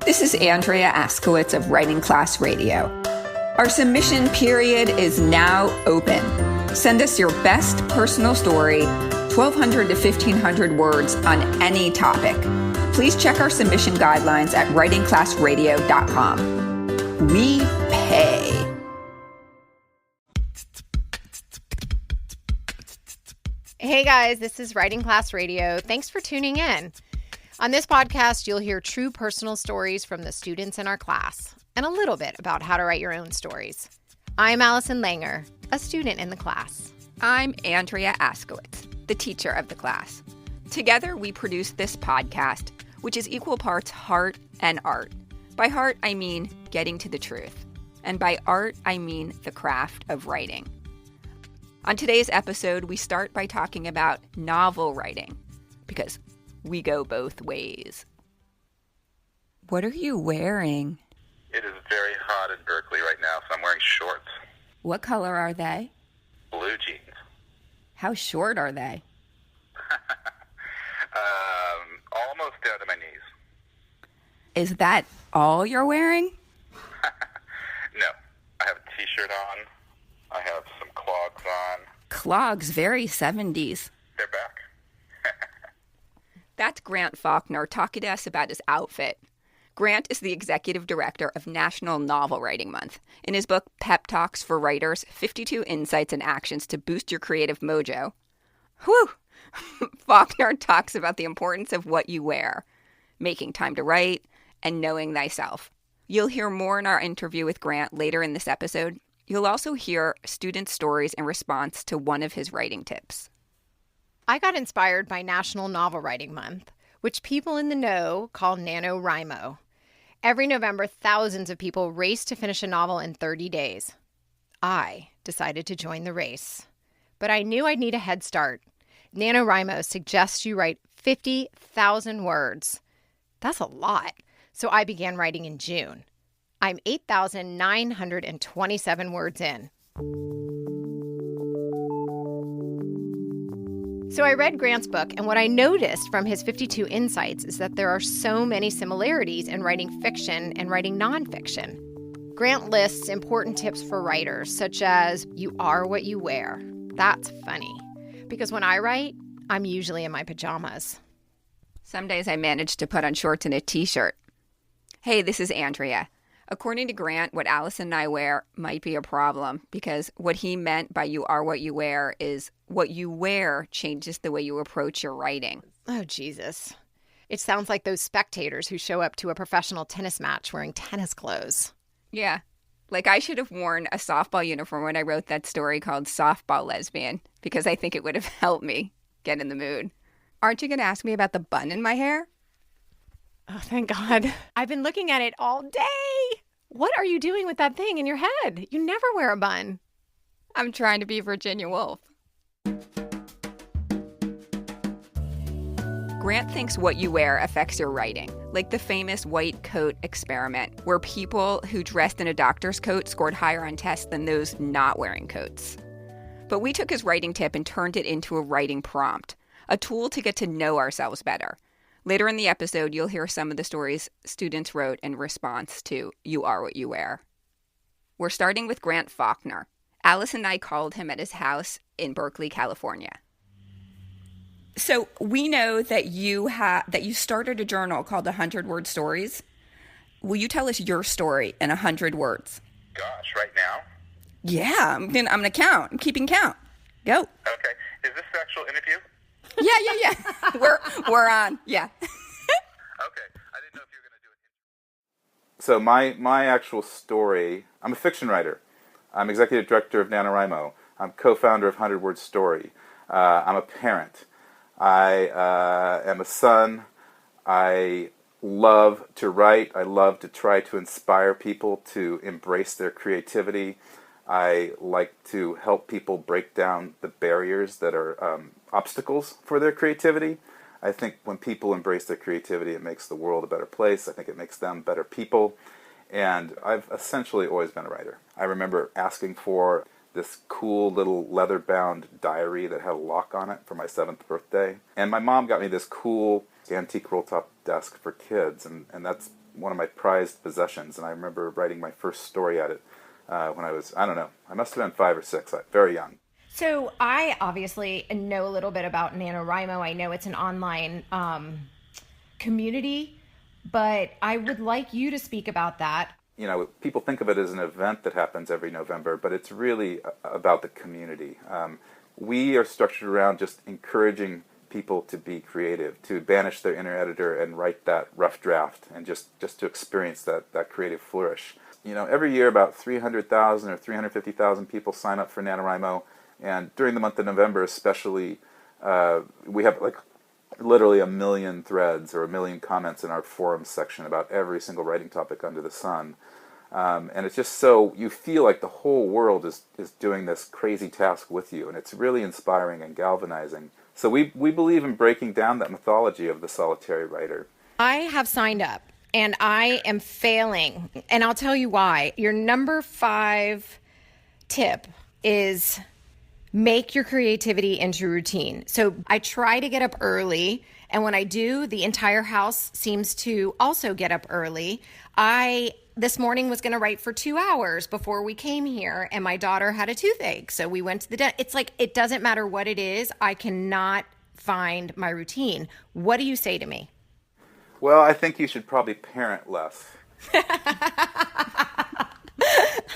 This is Andrea Askowitz of Writing Class Radio. Our submission period is now open. Send us your best personal story, 1,200 to 1,500 words on any topic. Please check our submission guidelines at writingclassradio.com. We pay. Hey guys, this is Writing Class Radio. Thanks for tuning in. On this podcast, you'll hear true personal stories from the students in our class and a little bit about how to write your own stories. I'm Allison Langer, a student in the class. I'm Andrea Askowitz, the teacher of the class. Together, we produce this podcast, which is equal parts heart and art. By heart, I mean getting to the truth. And by art, I mean the craft of writing. On today's episode, we start by talking about novel writing, because we go both ways. What are you wearing? It is very hot in Berkeley right now, so I'm wearing shorts. What color are they? Blue jeans. How short are they? Almost down to my knees. Is that all you're wearing? No. I have a t-shirt on. I have some clogs on. Clogs, very 70s. They're back. That's Grant Faulkner talking to us about his outfit. Grant is the executive director of National Novel Writing Month. In his book, Pep Talks for Writers, 52 Insights and Actions to Boost Your Creative Mojo. Whew! Faulkner talks about the importance of what you wear, making time to write, and knowing thyself. You'll hear more in our interview with Grant later in this episode. You'll also hear student stories in response to one of his writing tips. I got inspired by National Novel Writing Month, which people in the know call NaNoWriMo. Every November, thousands of people race to finish a novel in 30 days. I decided to join the race, but I knew I'd need a head start. NaNoWriMo suggests you write 50,000 words. That's a lot. So I began writing in June. I'm 8,927 words in. So I read Grant's book, and what I noticed from his 52 insights is that there are so many similarities in writing fiction and writing nonfiction. Grant lists important tips for writers, such as you are what you wear. That's funny, because when I write, I'm usually in my pajamas. Some days I manage to put on shorts and a t-shirt. Hey, this is Andrea. According to Grant, what Allison and I wear might be a problem, because what he meant by you are what you wear is what you wear changes the way you approach your writing. Oh, Jesus. It sounds like those spectators who show up to a professional tennis match wearing tennis clothes. Yeah. Like I should have worn a softball uniform when I wrote that story called Softball Lesbian, because I think it would have helped me get in the mood. Aren't you going to ask me about the bun in my hair? Oh, thank God. I've been looking at it all day. What are you doing with that thing in your head? You never wear a bun. I'm trying to be Virginia Woolf. Grant thinks what you wear affects your writing, like the famous white coat experiment, where people who dressed in a doctor's coat scored higher on tests than those not wearing coats. But we took his writing tip and turned it into a writing prompt, a tool to get to know ourselves better. Later in the episode, you'll hear some of the stories students wrote in response to You Are What You Wear. We're starting with Grant Faulkner. Allison and I called him at his house in Berkeley, California. So we know that you started a journal called 100 Word Stories. Will you tell us your story in 100 words? Gosh, right now? Yeah, I'm gonna count. I'm keeping count. Go. Okay. Is this the actual interview? Yeah. We're on. Yeah. Okay. I didn't know if you were going to do it. So my actual story, I'm a fiction writer. I'm executive director of NaNoWriMo. I'm co-founder of 100 Word Story. I'm a parent. I am a son. I love to write. I love to try to inspire people to embrace their creativity. I like to help people break down the barriers that are obstacles for their creativity. I think when people embrace their creativity, it makes the world a better place. I think it makes them better people. And I've essentially always been a writer. I remember asking for this cool little leather-bound diary that had a lock on it for my 7th birthday. And my mom got me this cool antique roll-top desk for kids, and that's one of my prized possessions. And I remember writing my first story at it when I was, I don't know, I must have been 5 or 6, very young. So I obviously know a little bit about NaNoWriMo. I know it's an online community, but I would like you to speak about that. You know, people think of it as an event that happens every November, but it's really about the community. We are structured around just encouraging people to be creative, to banish their inner editor and write that rough draft, and just to experience that creative flourish. You know, every year about 300,000 or 350,000 people sign up for NaNoWriMo, and during the month of November especially, we have like literally 1 million threads or 1 million comments in our forums section about every single writing topic under the sun. And it's just so, you feel like the whole world is doing this crazy task with you, and it's really inspiring and galvanizing. So we believe in breaking down that mythology of the solitary writer. I have signed up, and I am failing, and I'll tell you why. Your number 5 tip is make your creativity into routine. So I try to get up early, and when I do, the entire house seems to also get up early. This morning was going to write for 2 hours before we came here, and my daughter had a toothache, so we went to the dentist. It's like, it doesn't matter what it is, I cannot find my routine. What do you say to me? Well, I think you should probably parent less.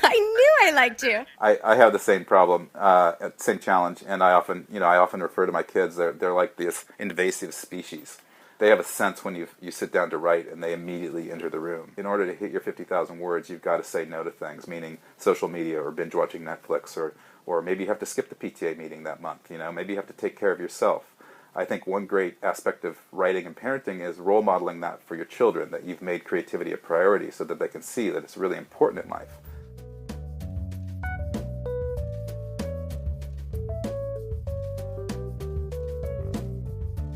I knew I liked you. I have the same problem, same challenge, and I often refer to my kids. They're like this invasive species. They have a sense when you sit down to write, and they immediately enter the room. In order to hit your 50,000 words, you've got to say no to things, meaning social media or binge watching Netflix, or maybe you have to skip the PTA meeting that month. You know, maybe you have to take care of yourself. I think one great aspect of writing and parenting is role modeling that for your children, that you've made creativity a priority so that they can see that it's really important in life.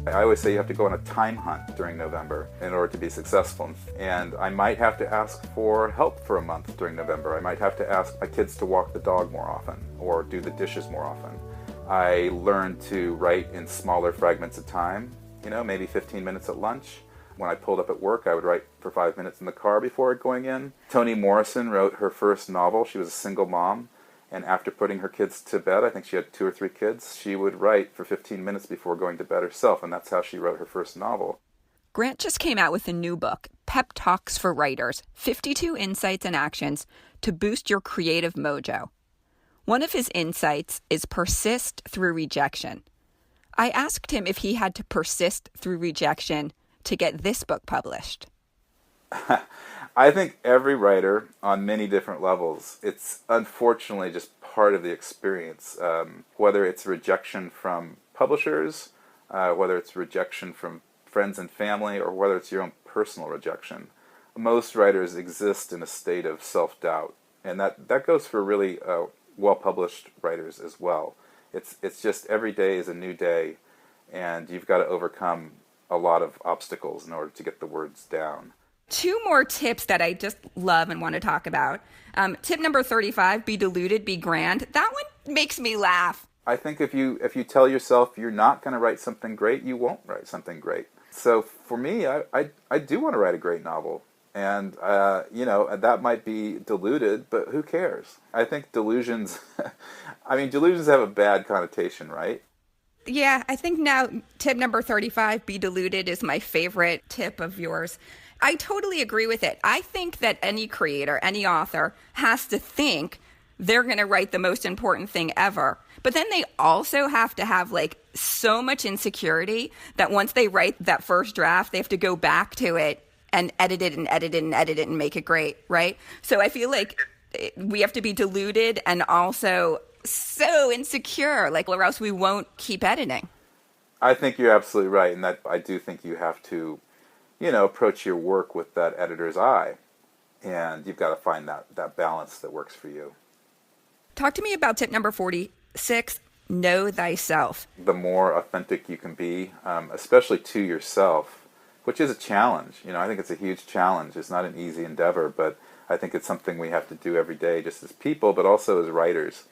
I always say you have to go on a time hunt during November in order to be successful. And I might have to ask for help for a month during November. I might have to ask my kids to walk the dog more often or do the dishes more often. I learned to write in smaller fragments of time, maybe 15 minutes at lunch. When I pulled up at work, I would write for 5 minutes in the car before going in. Toni Morrison wrote her first novel. She was a single mom. And after putting her kids to bed, I think she had 2 or 3 kids, she would write for 15 minutes before going to bed herself, and that's how she wrote her first novel. Grant just came out with a new book, Pep Talks for Writers, 52 Insights and Actions to Boost Your Creative Mojo. One of his insights is persist through rejection. I asked him if he had to persist through rejection to get this book published. I think every writer, on many different levels, it's unfortunately just part of the experience, whether it's rejection from publishers, whether it's rejection from friends and family, or whether it's your own personal rejection. Most writers exist in a state of self-doubt, and that goes for really well-published writers as well. It's just every day is a new day, and you've got to overcome a lot of obstacles in order to get the words down. 2 more tips that I just love and want to talk about. Tip number 35, be deluded, be grand. That one makes me laugh. I think if you tell yourself you're not going to write something great, you won't write something great. So for me, I do want to write a great novel. And, that might be deluded, but who cares? I think delusions have a bad connotation, right? Yeah, I think now tip number 35, be deluded, is my favorite tip of yours. I totally agree with it. I think that any creator, any author has to think they're going to write the most important thing ever. But then they also have to have so much insecurity that once they write that first draft, they have to go back to it and edit it and edit it and edit it and make it great, right? So I feel like we have to be deluded and also so insecure, or else we won't keep editing. I think you're absolutely right, and that I do think you have to approach your work with that editor's eye, and you've got to find that balance that works for you. Talk to me about tip number 46, know thyself. The more authentic you can be, especially to yourself, which is a challenge. I think it's a huge challenge. It's not an easy endeavor, but I think it's something we have to do every day just as people, but also as writers.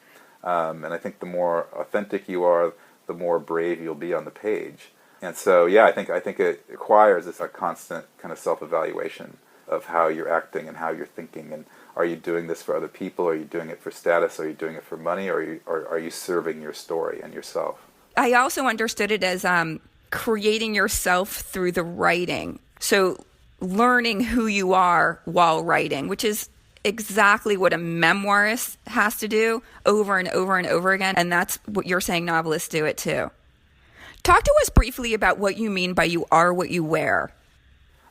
And I think the more authentic you are, the more brave you'll be on the page. And so, yeah, I think it requires this a constant kind of self-evaluation of how you're acting and how you're thinking, and are you doing this for other people? Are you doing it for status? Are you doing it for money? Or are you serving your story and yourself? I also understood it as creating yourself through the writing. So learning who you are while writing, which is exactly what a memoirist has to do over and over and over again. And that's what you're saying novelists do it too. Talk to us briefly about what you mean by you are what you wear.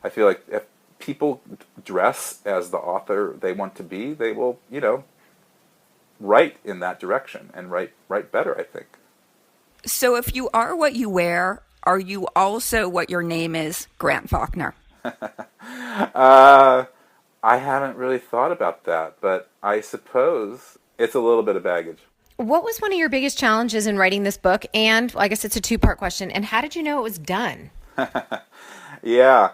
I feel like if people dress as the author they want to be, they will, write in that direction and write better, I think. So if you are what you wear, are you also what your name is, Grant Faulkner? I haven't really thought about that, but I suppose it's a little bit of baggage. What was one of your biggest challenges in writing this book? And I guess it's a two-part question. And how did you know it was done? Yeah.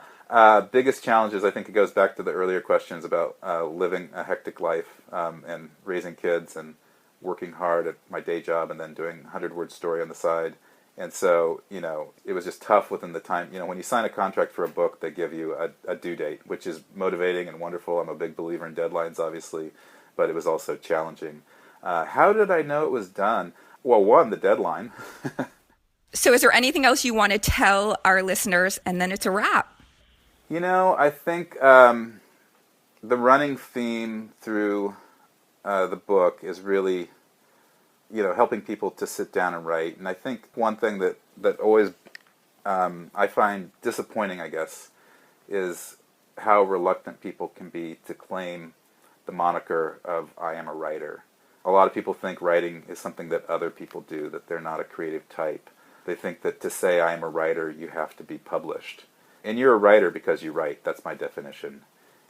Biggest challenges, I think it goes back to the earlier questions about living a hectic life and raising kids and working hard at my day job and then doing 100-word story on the side. And so, it was just tough within the time. When you sign a contract for a book, they give you a due date, which is motivating and wonderful. I'm a big believer in deadlines, obviously, but it was also challenging. How did I know it was done? Well, one, the deadline. So is there anything else you want to tell our listeners? And then it's a wrap. I think the running theme through the book is really, helping people to sit down and write. And I think one thing that always I find disappointing, I guess, is how reluctant people can be to claim the moniker of I am a writer. A lot of people think writing is something that other people do, that they're not a creative type. They think that to say I am a writer, you have to be published. And you're a writer because you write. That's my definition.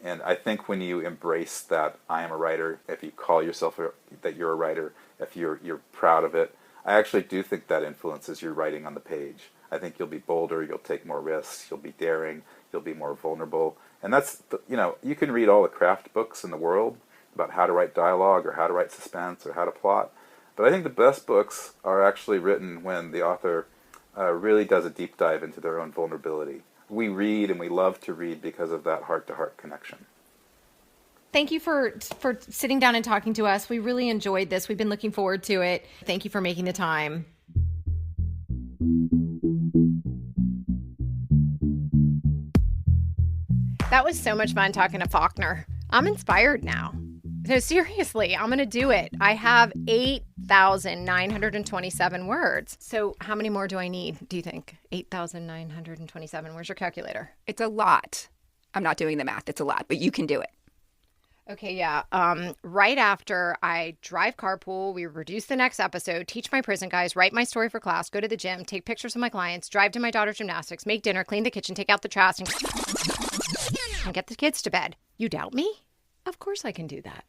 And I think when you embrace that I am a writer, if you call yourself that you're a writer, if you're proud of it, I actually do think that influences your writing on the page. I think you'll be bolder, you'll take more risks, you'll be daring, you'll be more vulnerable. And that's, you can read all the craft books in the world about how to write dialogue or how to write suspense or how to plot. But I think the best books are actually written when the author really does a deep dive into their own vulnerability. We read and we love to read because of that heart-to-heart connection. Thank you for sitting down and talking to us. We really enjoyed this. We've been looking forward to it. Thank you for making the time. That was so much fun talking to Faulkner. I'm inspired now. No, seriously, I'm going to do it. I have 8,927 words. So how many more do I need, do you think? 8,927. Where's your calculator? It's a lot. I'm not doing the math. It's a lot, but you can do it. Okay, yeah. Right after I drive carpool, we reduce the next episode, teach my prison guys, write my story for class, go to the gym, take pictures of my clients, drive to my daughter's gymnastics, make dinner, clean the kitchen, take out the trash, and get the kids to bed. You doubt me? Of course I can do that.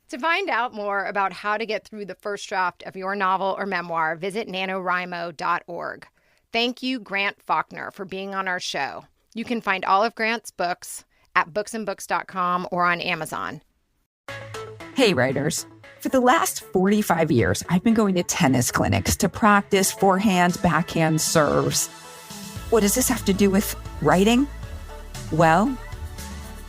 To find out more about how to get through the first draft of your novel or memoir, visit nanowrimo.org. Thank you, Grant Faulkner, for being on our show. You can find all of Grant's books at booksandbooks.com or on Amazon. Hey, writers. For the last 45 years, I've been going to tennis clinics to practice forehand, backhand serves. What does this have to do with writing? Well,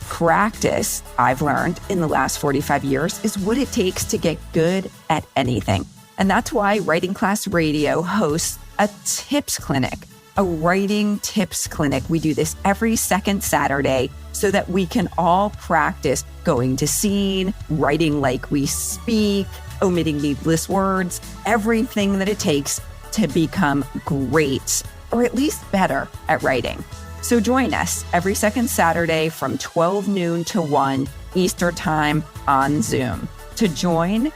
practice, I've learned in the last 45 years, is what it takes to get good at anything. And that's why Writing Class Radio hosts a tips clinic, a writing tips clinic. We do this every second Saturday so that we can all practice going to scene, writing like we speak, omitting needless words, everything that it takes to become great, or at least better at writing. So join us every second Saturday from 12 noon to 1 Eastern Time on Zoom. To join,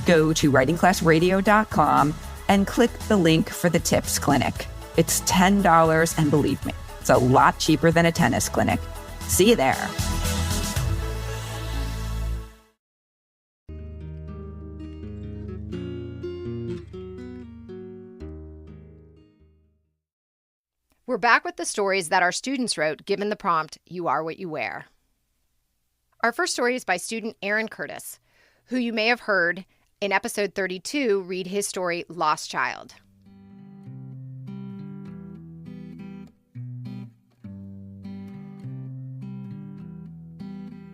go to writingclassradio.com and click the link for the tips clinic. It's $10, and believe me, it's a lot cheaper than a tennis clinic. See you there. We're back with the stories that our students wrote, given the prompt, You Are What You Wear. Our first story is by student Aaron Curtis, who you may have heard in episode 32 read his story, Lost Child.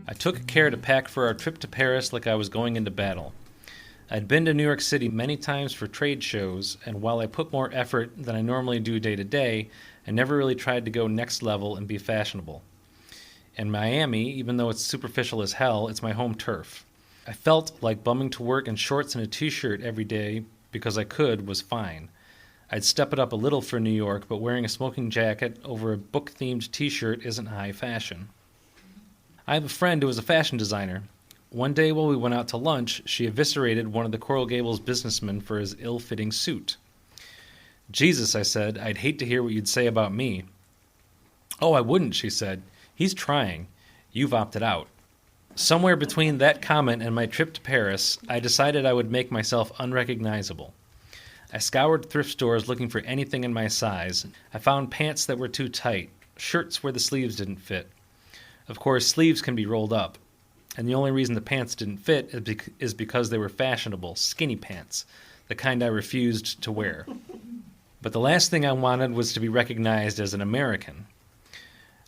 I took care to pack for our trip to Paris like I was going into battle. I'd been to New York City many times for trade shows, and while I put more effort than I normally do day to day, I never really tried to go next level and be fashionable. In Miami, even though it's superficial as hell, it's my home turf. I felt like bumming to work in shorts and a t-shirt every day because I could was fine. I'd step it up a little for New York, but wearing a smoking jacket over a book-themed t-shirt isn't high fashion. I have a friend who is a fashion designer. One day while we went out to lunch, she eviscerated one of the Coral Gables businessmen for his ill-fitting suit. "Jesus," I said, "I'd hate to hear what you'd say about me." "Oh, I wouldn't," she said. "He's trying. You've opted out." Somewhere between that comment and my trip to Paris, I decided I would make myself unrecognizable. I scoured thrift stores looking for anything in my size. I found pants that were too tight, shirts where the sleeves didn't fit. Of course, sleeves can be rolled up. And the only reason the pants didn't fit is because they were fashionable, skinny pants, the kind I refused to wear. But the last thing I wanted was to be recognized as an American.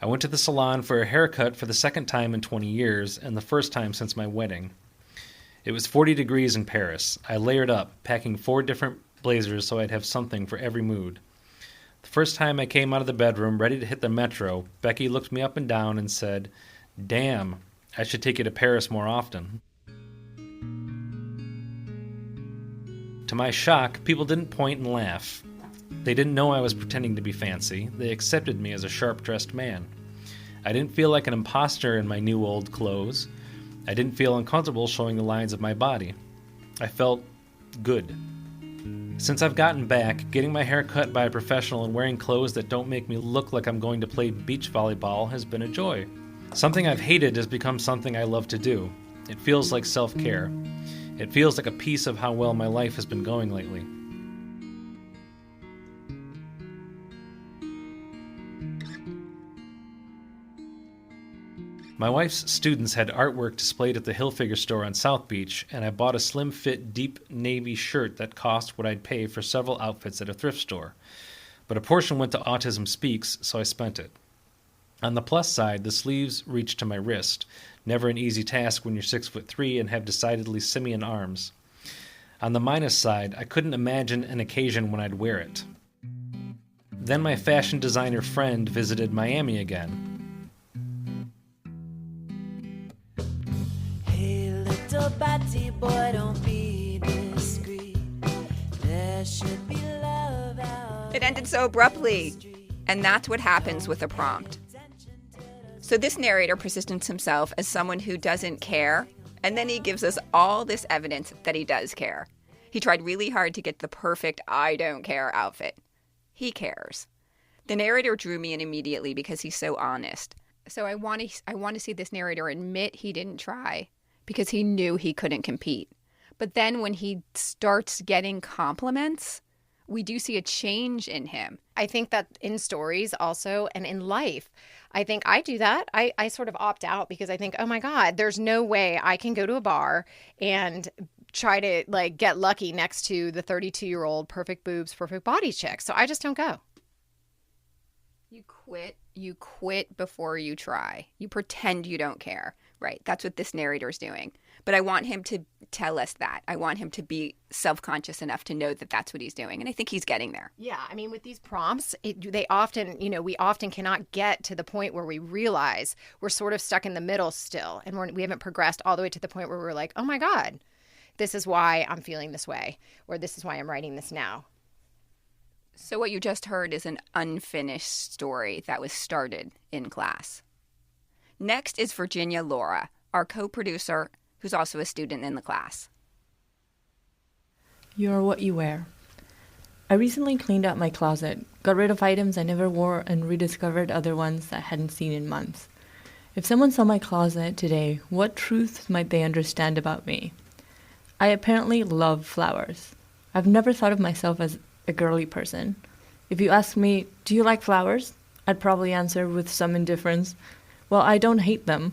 I went to the salon for a haircut for the second time in 20 years, and the first time since my wedding. It was 40 degrees in Paris. I layered up, packing 4 different blazers so I'd have something for every mood. The first time I came out of the bedroom, ready to hit the metro, Becky looked me up and down and said, "Damn, I should take you to Paris more often." To my shock, people didn't point and laugh. They didn't know I was pretending to be fancy. They accepted me as a sharp-dressed man. I didn't feel like an imposter in my new old clothes. I didn't feel uncomfortable showing the lines of my body. I felt good. Since I've gotten back, getting my hair cut by a professional and wearing clothes that don't make me look like I'm going to play beach volleyball has been a joy. Something I've hated has become something I love to do. It feels like self-care. It feels like a piece of how well my life has been going lately. My wife's students had artwork displayed at the Hilfiger store on South Beach, and I bought a slim-fit deep navy shirt that cost what I'd pay for several outfits at a thrift store. But a portion went to Autism Speaks, so I spent it. On the plus side, the sleeves reached to my wrist, never an easy task when you're 6'3" and have decidedly simian arms. On the minus side, I couldn't imagine an occasion when I'd wear it. Then my fashion designer friend visited Miami again. Hey, little batty boy, don't be discreet. There should be love out. It ended so abruptly. And that's what happens with a prompt. So this narrator positions himself as someone who doesn't care, and then he gives us all this evidence that he does care. He tried really hard to get the perfect I don't care outfit. He cares. The narrator drew me in immediately because he's so honest. So I want to see this narrator admit he didn't try because he knew he couldn't compete. But then when he starts getting compliments, we do see a change in him. I think that in stories also and in life, I think I do that. I sort of opt out because I think, oh my God, there's no way I can go to a bar and try to like get lucky next to the 32-year-old perfect boobs, perfect body chick. So I just don't go. You quit before you try. You pretend you don't care. Right. That's what this narrator is doing. But I want him to tell us that. I want him to be self-conscious enough to know that that's what he's doing. And I think he's getting there. Yeah. I mean, with these prompts, we often cannot get to the point where we realize we're sort of stuck in the middle still. And we haven't progressed all the way to the point where we're like, oh my God, this is why I'm feeling this way. Or this is why I'm writing this now. So what you just heard is an unfinished story that was started in class. Next is Virginia Laura, our co-producer, who's also a student in the class. You are what you wear. I recently cleaned out my closet, got rid of items I never wore, and rediscovered other ones I hadn't seen in months. If someone saw my closet today, what truths might they understand about me? I apparently love flowers. I've never thought of myself as a girly person. If you ask me, do you like flowers? I'd probably answer with some indifference, well, I don't hate them.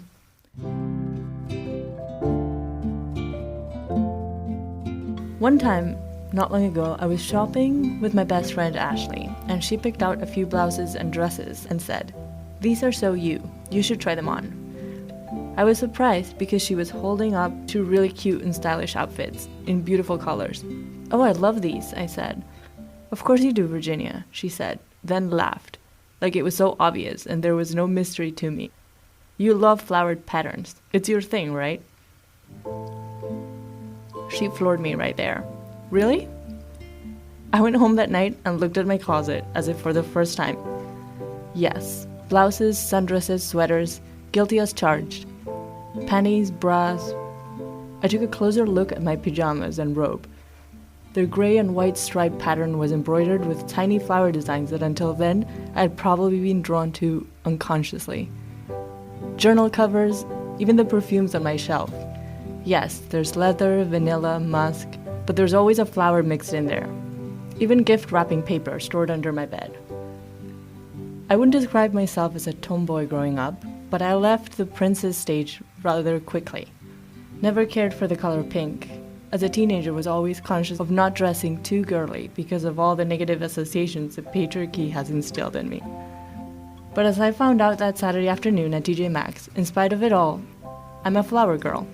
One time, not long ago, I was shopping with my best friend Ashley, and she picked out a few blouses and dresses and said, "These are so you. You should try them on." I was surprised because she was holding up two really cute and stylish outfits in beautiful colors. "Oh, I love these," I said. "Of course you do, Virginia," she said, then laughed, like it was so obvious and there was no mystery to me. "You love flowered patterns. It's your thing, right?" She floored me right there. "Really?" I went home that night and looked at my closet as if for the first time. Yes, blouses, sundresses, sweaters, guilty as charged. Panties, bras. I took a closer look at my pajamas and robe. Their gray and white striped pattern was embroidered with tiny flower designs that until then I had probably been drawn to unconsciously. Journal covers, even the perfumes on my shelf. Yes, there's leather, vanilla, musk, but there's always a flower mixed in there. Even gift wrapping paper stored under my bed. I wouldn't describe myself as a tomboy growing up, but I left the princess stage rather quickly. Never cared for the color pink. As a teenager, was always conscious of not dressing too girly because of all the negative associations that patriarchy has instilled in me. But as I found out that Saturday afternoon at TJ Maxx, in spite of it all, I'm a flower girl.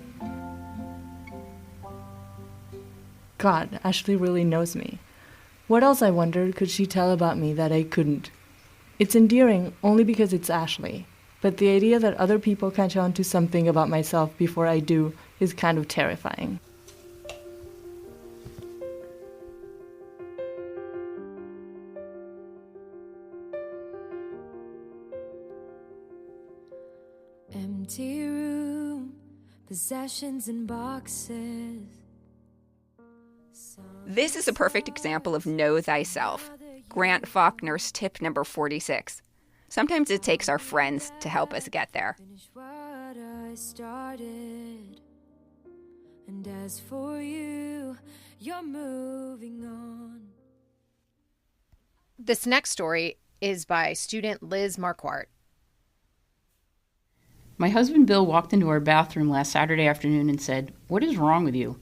God, Ashley really knows me. What else, I wondered, could she tell about me that I couldn't? It's endearing only because it's Ashley, but the idea that other people catch on to something about myself before I do is kind of terrifying. Empty room, possessions in boxes. This is a perfect example of know thyself. Grant Faulkner's tip number 46. Sometimes it takes our friends to help us get there. Finish what I started. And as for you, you're moving on. This next story is by student Liz Marquardt. My husband Bill walked into our bathroom last Saturday afternoon and said, "What is wrong with you?"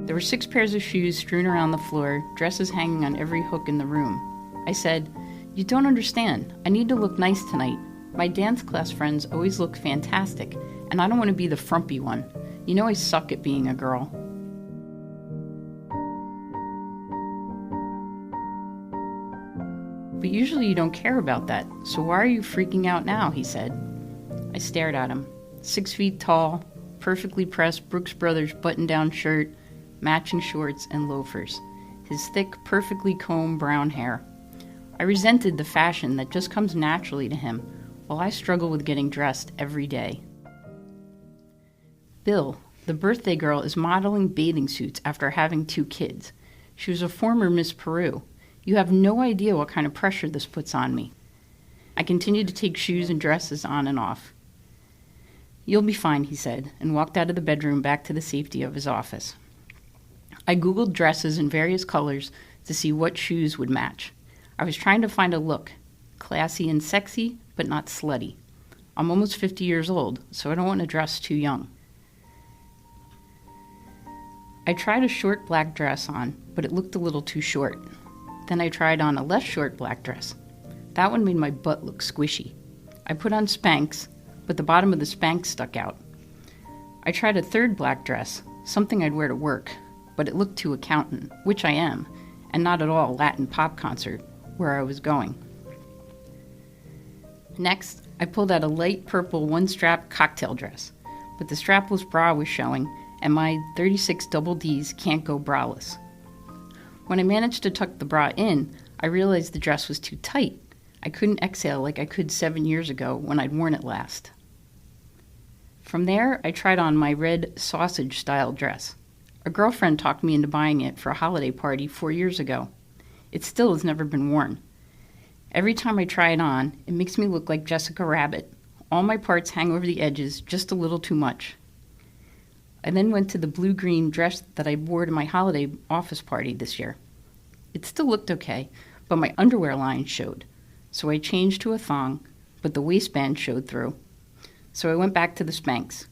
There were 6 pairs of shoes strewn around the floor, dresses hanging on every hook in the room. I said, "You don't understand. I need to look nice tonight. My dance class friends always look fantastic, and I don't want to be the frumpy one. You know I suck at being a girl." "But usually you don't care about that, so why are you freaking out now?" he said. I stared at him. 6 feet tall, perfectly pressed Brooks Brothers button-down shirt, matching shorts and loafers, his thick, perfectly combed brown hair. I resented the fashion that just comes naturally to him, while I struggle with getting dressed every day. Bill, the birthday girl, is modeling bathing suits after having 2 kids. She was a former Miss Peru. You have no idea what kind of pressure this puts on me. I continued to take shoes and dresses on and off. "You'll be fine," he said, and walked out of the bedroom back to the safety of his office. I Googled dresses in various colors to see what shoes would match. I was trying to find a look, classy and sexy, but not slutty. I'm almost 50 years old, so I don't want to dress too young. I tried a short black dress on, but it looked a little too short. Then I tried on a less short black dress. That one made my butt look squishy. I put on Spanx, but the bottom of the Spanx stuck out. I tried a third black dress, something I'd wear to work, but it looked too accountant, which I am, and not at all Latin pop concert, where I was going. Next, I pulled out a light purple one-strap cocktail dress, but the strapless bra was showing, and my 36 double Ds can't go braless. When I managed to tuck the bra in, I realized the dress was too tight. I couldn't exhale like I could 7 years ago when I'd worn it last. From there, I tried on my red sausage-style dress. A girlfriend talked me into buying it for a holiday party 4 years ago. It still has never been worn. Every time I try it on, it makes me look like Jessica Rabbit. All my parts hang over the edges just a little too much. I then went to the blue-green dress that I wore to my holiday office party this year. It still looked okay, but my underwear line showed. So I changed to a thong, but the waistband showed through. So I went back to the Spanx.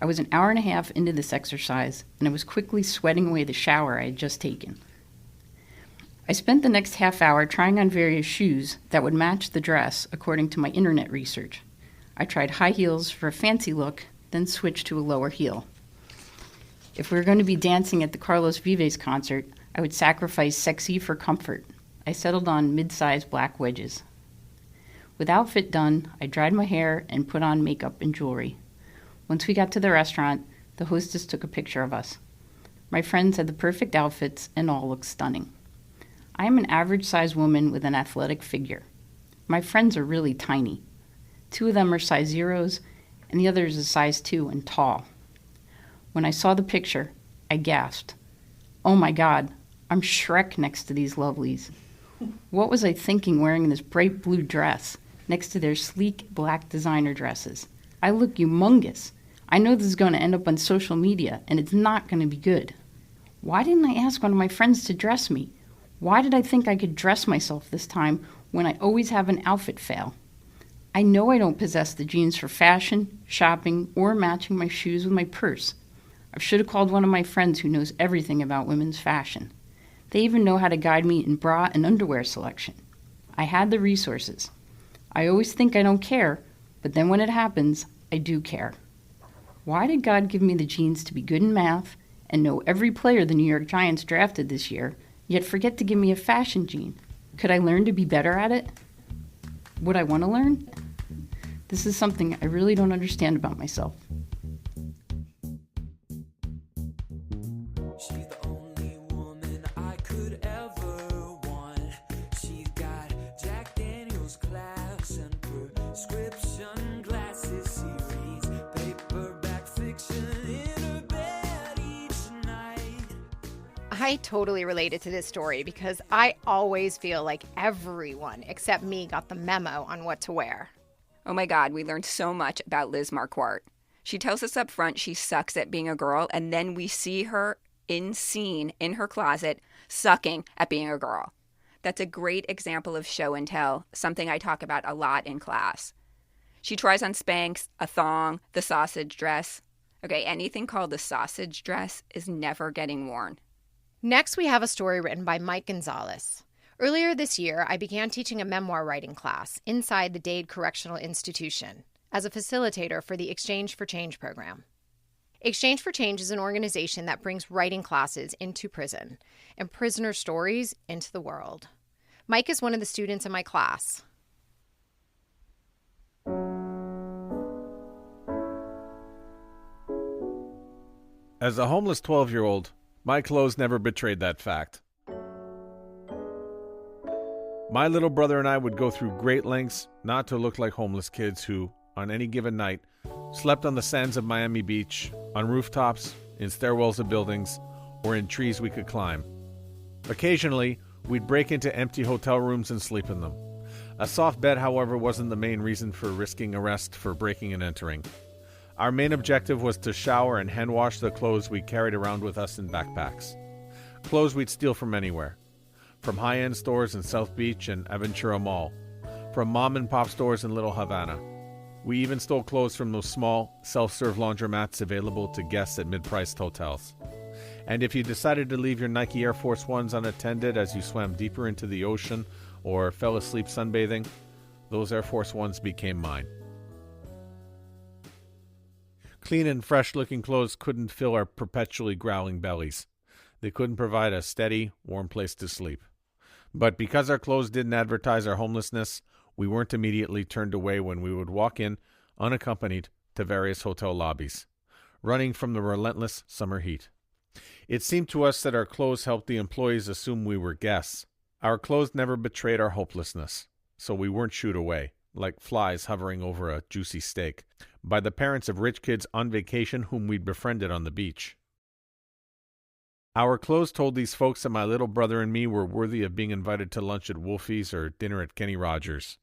I was an hour and a half into this exercise, and I was quickly sweating away the shower I had just taken. I spent the next half hour trying on various shoes that would match the dress according to my internet research. I tried high heels for a fancy look, then switched to a lower heel. If we were going to be dancing at the Carlos Vives concert, I would sacrifice sexy for comfort. I settled on mid-size black wedges. With outfit done, I dried my hair and put on makeup and jewelry. Once we got to the restaurant, the hostess took a picture of us. My friends had the perfect outfits and all looked stunning. I am an average-sized woman with an athletic figure. My friends are really tiny. 2 of them are size zeros, and the other is a size 2 and tall. When I saw the picture, I gasped. Oh my God, I'm Shrek next to these lovelies. What was I thinking wearing this bright blue dress next to their sleek black designer dresses? I look humongous. I know this is going to end up on social media, and it's not going to be good. Why didn't I ask one of my friends to dress me? Why did I think I could dress myself this time when I always have an outfit fail? I know I don't possess the genes for fashion, shopping, or matching my shoes with my purse. I should have called one of my friends who knows everything about women's fashion. They even know how to guide me in bra and underwear selection. I had the resources. I always think I don't care, but then when it happens, I do care. Why did God give me the genes to be good in math and know every player the New York Giants drafted this year, yet forget to give me a fashion gene? Could I learn to be better at it? Would I want to learn? This is something I really don't understand about myself. She's the only woman I could ever want. She's got Jack Daniel's class and prescription glasses series, paperback fiction in her bed each night. I totally related to this story because I always feel like everyone except me got the memo on what to wear. Oh my God, we learned so much about Liz Marquardt. She tells us up front she sucks at being a girl, and then we see her in scene in her closet sucking at being a girl. That's a great example of show and tell, something I talk about a lot in class. She tries on Spanx, a thong, the sausage dress. Okay, anything called the sausage dress is never getting worn. Next, we have a story written by Mike Gonzalez. Earlier this year, I began teaching a memoir writing class inside the Dade Correctional Institution as a facilitator for the Exchange for Change program. Exchange for Change is an organization that brings writing classes into prison and prisoner stories into the world. Mike is one of the students in my class. As a homeless 12-year-old, my clothes never betrayed that fact. My little brother and I would go through great lengths not to look like homeless kids who, on any given night, slept on the sands of Miami Beach, on rooftops, in stairwells of buildings, or in trees we could climb. Occasionally, we'd break into empty hotel rooms and sleep in them. A soft bed, however, wasn't the main reason for risking arrest for breaking and entering. Our main objective was to shower and hand wash the clothes we carried around with us in backpacks. Clothes we'd steal from anywhere. From high-end stores in South Beach and Aventura Mall. From mom-and-pop stores in Little Havana. We even stole clothes from those small, self-serve laundromats available to guests at mid-priced hotels. And if you decided to leave your Nike Air Force Ones unattended as you swam deeper into the ocean or fell asleep sunbathing, those Air Force Ones became mine. Clean and fresh-looking clothes couldn't fill our perpetually growling bellies. They couldn't provide a steady, warm place to sleep. But because our clothes didn't advertise our homelessness, we weren't immediately turned away when we would walk in, unaccompanied, to various hotel lobbies, running from the relentless summer heat. It seemed to us that our clothes helped the employees assume we were guests. Our clothes never betrayed our hopelessness, so we weren't shooed away, like flies hovering over a juicy steak, by the parents of rich kids on vacation whom we'd befriended on the beach. Our clothes told these folks that my little brother and me were worthy of being invited to lunch at Wolfie's or dinner at Kenny Rogers.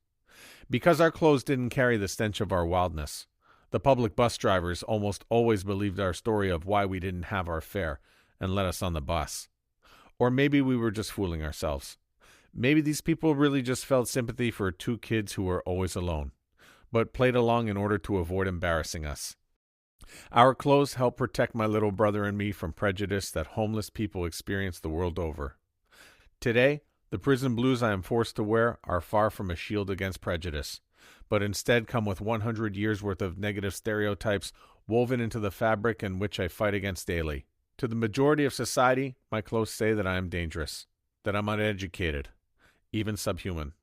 Because our clothes didn't carry the stench of our wildness, the public bus drivers almost always believed our story of why we didn't have our fare and let us on the bus. Or maybe we were just fooling ourselves. Maybe these people really just felt sympathy for 2 kids who were always alone, but played along in order to avoid embarrassing us. Our clothes help protect my little brother and me from prejudice that homeless people experience the world over. Today, the prison blues I am forced to wear are far from a shield against prejudice, but instead come with 100 years' worth of negative stereotypes woven into the fabric in which I fight against daily. To the majority of society, my clothes say that I am dangerous, that I'm uneducated, even subhuman.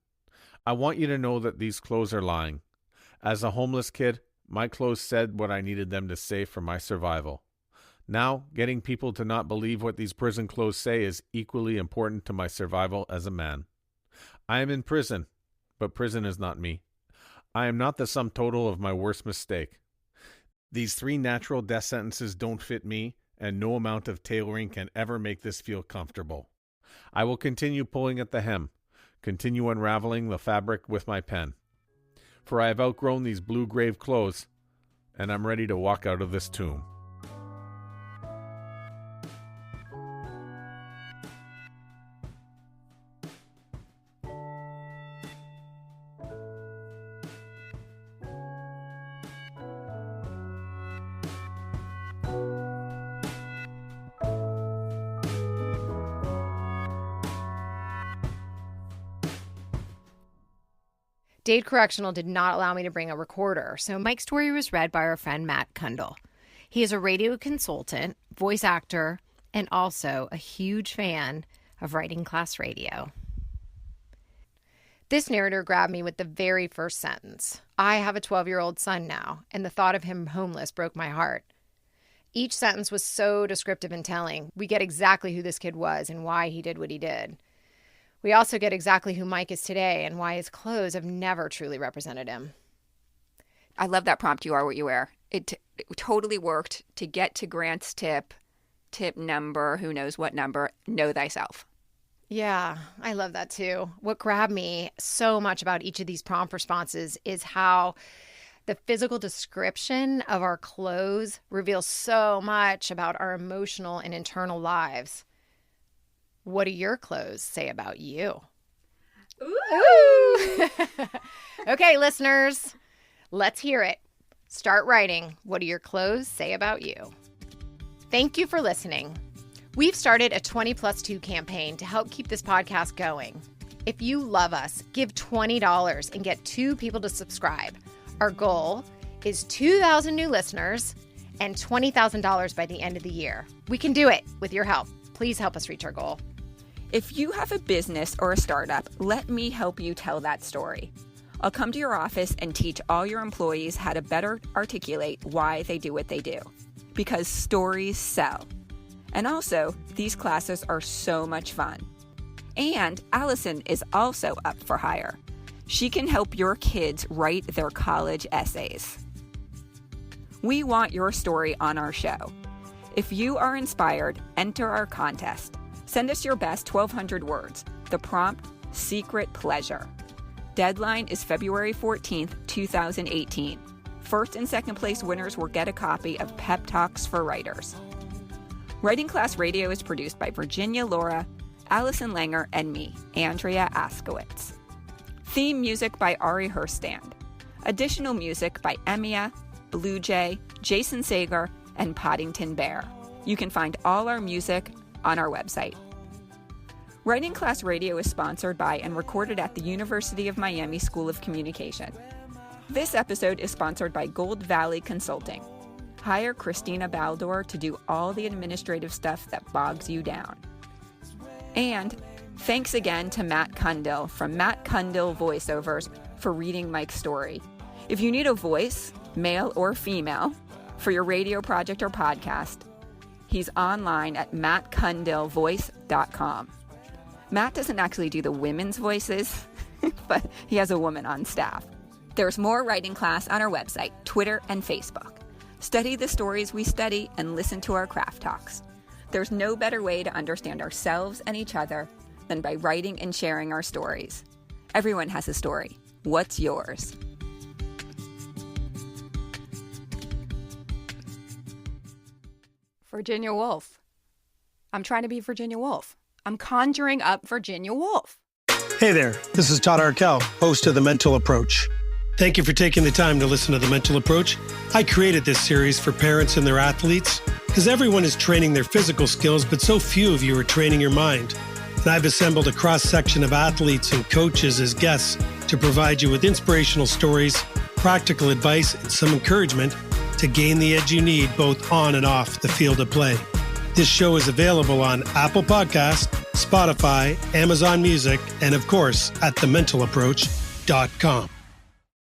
I want you to know that these clothes are lying. As a homeless kid, my clothes said what I needed them to say for my survival. Now, getting people to not believe what these prison clothes say is equally important to my survival as a man. I am in prison, but prison is not me. I am not the sum total of my worst mistake. These 3 natural death sentences don't fit me, and no amount of tailoring can ever make this feel comfortable. I will continue pulling at the hem, continue unraveling the fabric with my pen. For I have outgrown these blue grave clothes, and I'm ready to walk out of this tomb. Dade Correctional did not allow me to bring a recorder, so Mike's story was read by our friend Matt Kundle. He is a radio consultant, voice actor, and also a huge fan of Writing Class Radio. This narrator grabbed me with the very first sentence. I have a 12-year-old son now, and the thought of him homeless broke my heart. Each sentence was so descriptive and telling. We get exactly who this kid was and why he did what he did. We also get exactly who Mike is today and why his clothes have never truly represented him. I love that prompt, you are what you wear. It totally worked to get to Grant's tip number, who knows what number, know thyself. Yeah, I love that too. What grabbed me so much about each of these prompt responses is how the physical description of our clothes reveals so much about our emotional and internal lives. What do your clothes say about you? Ooh! Okay, listeners, let's hear it. Start writing. What do your clothes say about you? Thank you for listening. We've started a 20+2 campaign to help keep this podcast going. If you love us, give $20 and get 2 people to subscribe. Our goal is 2,000 new listeners and $20,000 by the end of the year. We can do it with your help. Please help us reach our goal. If you have a business or a startup, let me help you tell that story. I'll come to your office and teach all your employees how to better articulate why they do what they do. Because stories sell. And also, these classes are so much fun. And Allison is also up for hire. She can help your kids write their college essays. We want your story on our show. If you are inspired, enter our contest. Send us your best 1,200 words. The prompt, Secret Pleasure. Deadline is February 14th, 2018. First and second place winners will get a copy of Pep Talks for Writers. Writing Class Radio is produced by Virginia Laura, Allison Langer, and me, Andrea Askowitz. Theme music by Ari Herstand. Additional music by Emia, Blue Jay, Jason Sager, and Poddington Bear. You can find all our music on our website. Writing Class Radio is sponsored by and recorded at the University of Miami School of Communication. This episode is sponsored by Gold Valley Consulting. Hire Christina Baldor to do all the administrative stuff that bogs you down. And thanks again to Matt Kundle from Matt Kundle Voiceovers for reading Mike's story. If you need a voice, male or female, for your radio project or podcast, he's online at mattkundlevoice.com. Matt doesn't actually do the women's voices, but he has a woman on staff. There's more Writing Class on our website, Twitter, and Facebook. Study the stories we study and listen to our craft talks. There's no better way to understand ourselves and each other than by writing and sharing our stories. Everyone has a story. What's yours? Virginia Woolf. I'm trying to be Virginia Woolf. I'm conjuring up Virginia Woolf. Hey there, this is Todd Arkell, host of The Mental Approach. Thank you for taking the time to listen to The Mental Approach. I created this series for parents and their athletes because everyone is training their physical skills, but so few of you are training your mind. And I've assembled a cross-section of athletes and coaches as guests to provide you with inspirational stories, practical advice, and some encouragement to gain the edge you need both on and off the field of play. This show is available on Apple Podcasts, Spotify, Amazon Music, and of course at thementalapproach.com.